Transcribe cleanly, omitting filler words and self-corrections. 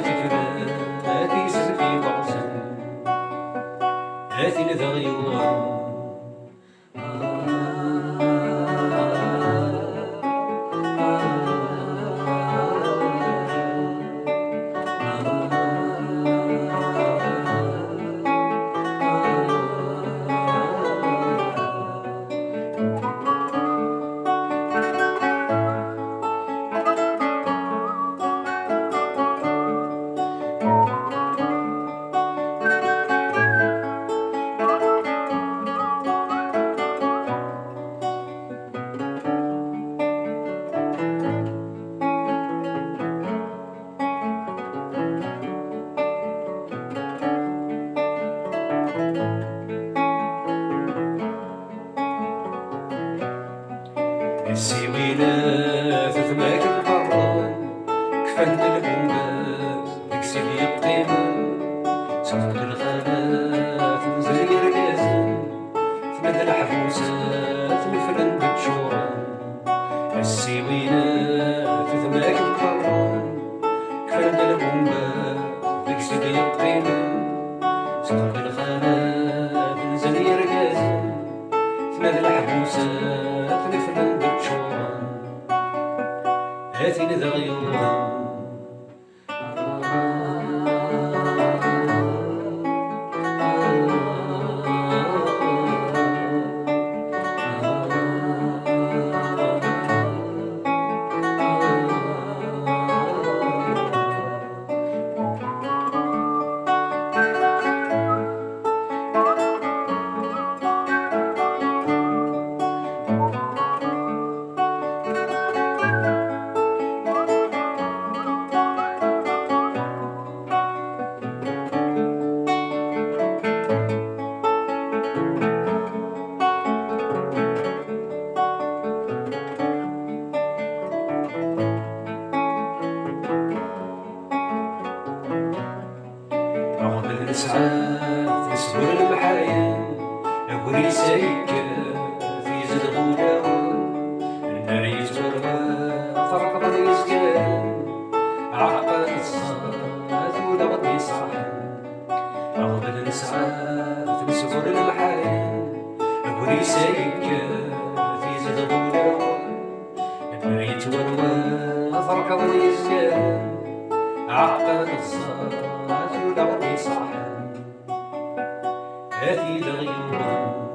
تفرد هاتي سلفي وعسل هاتي نذغيور السوينات ثماك القران كفن البنبات ديك سيدي القيمة صفد الغابات نزل يرقازن ثمد الحبوسات نفرن بتشوران السوينات ثماك القران كفن البنبات ديك سيدي القيمة صفد الغابات نزل يرقازن ثمد الحبوسات نفرن هاتي نذغيور ساعات يسهر المحايل أقولي سايكة في زد غولاون النار يتوروا فرق بضي يزكان عقبات الصات ولا غدي صاحن أغبل ساعات يسهر المحايل أقولي سايكة في زد غولاون النار يتوروا فرق بضي يزكان عقبات الصات ولا غدي صاحن هاتي لغيور